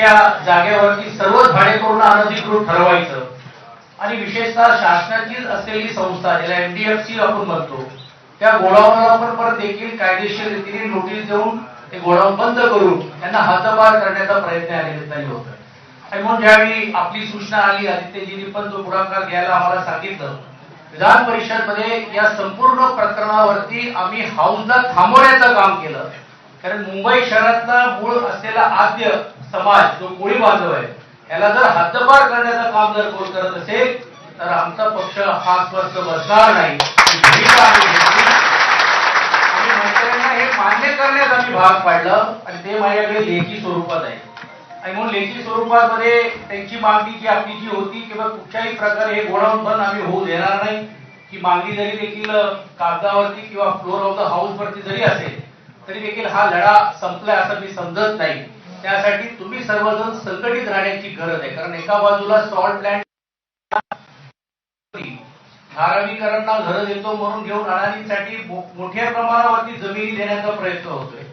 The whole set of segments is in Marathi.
त्यांच्या जागेवरती सर्वच भाडेकरूंना अनधिकृत ठरवायचं आणि विशेषतः शासनाचीच असलेली संस्था ज्याला एमडीएफसी आपण म्हणतो त्या गोडाऊनला पण देखील कायदेशीर रीतीने नोटीस देऊन ते गोडाऊन बंद करून त्यांना हद्दपार करण्याचा प्रयत्न या निमित्ताने होतोय. आणि म्हणून ज्यावेळी आपली सूचना आली, आदित्यजींनी पण तो पुढाकार घ्यायला आम्हाला सांगितलं. विधान परिषद मध्ये या संपूर्ण प्रकरणावरती आम्ही हाऊसला थांबवण्याचं काम केलं. कारण मुंबई शहरातला मूळ असलेला आद्य समाज जो कोळी बांधव आहे याला जर हद्दपार करण्याचं काम जर कोण करत असेल तर आमचा पक्ष हा स्वस्थ बसणार नाही. आणि मंत्र्यांना हे मान्य करण्यास आम्ही भाग पाडलं आणि ते माझ्याकडे लेखी स्वरूपात आहे. आणि म्हणून लेखी स्वरूपामध्ये त्यांची मागणी जी आपली जी होती किंवा कुठच्याही प्रकारे हे गोडाऊन बंद आम्ही होऊ देणार नाही ही मागणी जरी देखील कागदावरती किंवा फ्लोर ऑफ द हाऊस वरती जरी असेल तरी देखील हा लढा संपलाय असं मी समजत नाही. त्यासाठी तुम्ही सर्वजण संघटित राहण्याची गरज आहे. कारण एका बाजूला सॉल्ट प्लॅन्ट धारावीकरांना घर देतो म्हणून घेऊन अडाणींसाठी मोठ्या प्रमाणावरती जमिनी देण्याचा प्रयत्न होतोय.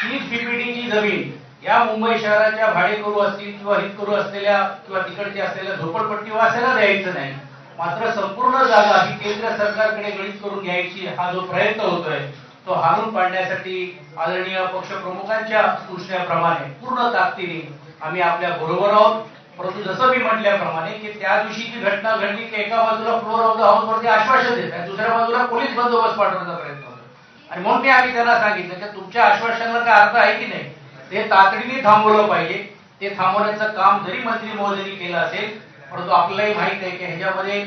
30 पीपीडीची जमीन या मुंबई शहराच्या भाडेकरू असतील किंवा हितकरू असलेल्या किंवा तिकडचे असलेल्या झोपडपट्टीवासियांना द्यायचं नाही, मात्र संपूर्ण जागा ही केंद्र सरकारकडे गणित करून घ्यायची हा जो प्रयत्न होतोय तो हाणून पाडण्यासाठी आदरणीय पक्षप्रमुखांच्या सूचनेप्रमाणे पूर्ण ताकदीने आम्ही आपल्या बरोबर आहोत. परंतु जसं मी म्हटल्याप्रमाणे की त्या दिवशीची घटना घडली की एका बाजूला फ्लोर ऑफ द हाऊस वरती आश्वासन देत आणि दुसऱ्या बाजूला पोलीस बंदोबस्त पाठवण्याचा प्रयत्न होतो. आणि म्हणून मी आम्ही त्यांना सांगितलं की तुमच्या आश्वासनाला काय अर्थ आहे की नाही, ते तातडीने थांबवलं पाहिजे. ते थांबवण्याचं काम जरी मंत्री महोदयांनी केलं असेल परंतु आपल्यालाही माहित आहे की ह्याच्यामध्ये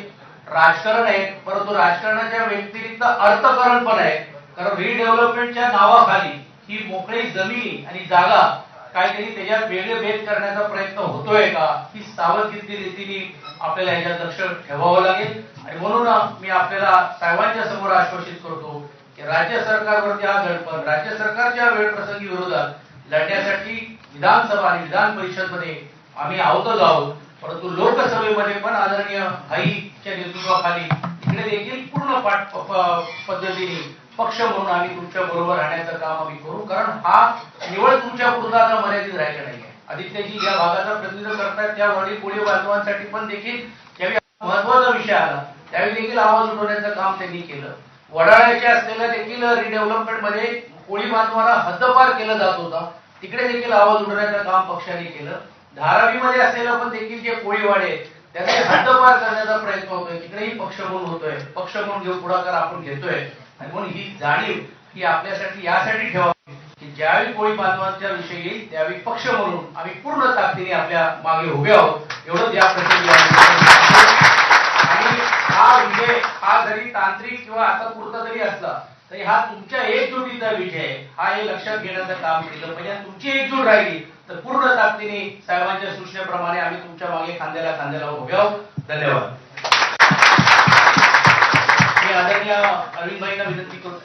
राजकारण आहे, परंतु राजकारणाच्या व्यतिरिक्त अर्थकारण पण आहे. कारण रिडेव्हलपमेंटच्या नावाखाली ही मोकळी जमीन आणि जागा काहीतरी त्याच्यात वेगळे भेद करण्याचा प्रयत्न होतोय का ही सावधगिरी रीतीने आपल्याला याच्यात लक्ष ठेवावं लागेल. आणि म्हणून मी आपल्याला सर्वांच्या समोर आश्वासित करतो की राज्य सरकारवरती हा दडपण राज्य सरकारच्या वेळप्रसंगी विरोधात लढण्यासाठी विधानसभा आणि विधान परिषद मध्ये आम्ही अवगत आहोत. परंतु लोकसभेमध्ये पण आदरणीय भाईच्या नेतृत्वाखाली इकडे देखील पूर्ण पद्धतीने पक्ष म्हणून आम्ही तुमच्या बरोबर राहण्याचं काम आम्ही करू. कारण हा निवड तुमच्या पुरता मर्यादित राहायचा नाहीये. आदित्यजी ज्या भागाचा प्रतिनिधित्व करतात त्या वडील कोळी बांधवांसाठी पण देखील ज्यावेळी महत्वाचा विषय आला त्यावेळी देखील आवाज उठवण्याचं काम त्यांनी केलं. वडाळ्याच्या असलेल्या देखील रिडेव्हलपमेंट मध्ये कोळी बांधवांना हद्दपार केलं जात होता, तिकडे देखील आवाज उठवण्याचं काम पक्षाने केलं. धारावीमध्ये असलेलं पण देखील जे कोळीवाडे त्याने हद्दपार करण्याचा प्रयत्न होतोय, तिकडेही पक्ष म्हणून होतोय, पक्ष म्हणून घेऊन पुढाकार आपण घेतोय. आणि म्हणून ही जाणीव ही आपल्यासाठी यासाठी ठेवावी की ज्यावेळी कोळी बांधवांच्या विषयी येईल त्यावेळी पक्ष म्हणून आम्ही पूर्ण ताकदीने आपल्या मागे उभे आहोत. एवढंच या प्रसंगी आणि हा विजय हा जरी तांत्रिक किंवा आता पुरता जरी असला तरी हा तुमच्या एकजुटीचा विजय आहे. हा हे लक्षात घेण्याचं काम केलं पाहिजे. तुमची एकजूट राहिली तर पूर्ण ताकदीने साहेबांच्या सूचनेप्रमाणे आम्ही तुमच्या मागे खांद्याला खांद्याला उभे आहोत. धन्यवाद. मी आदरणीय अरविंद भाईंना विनंती करतो.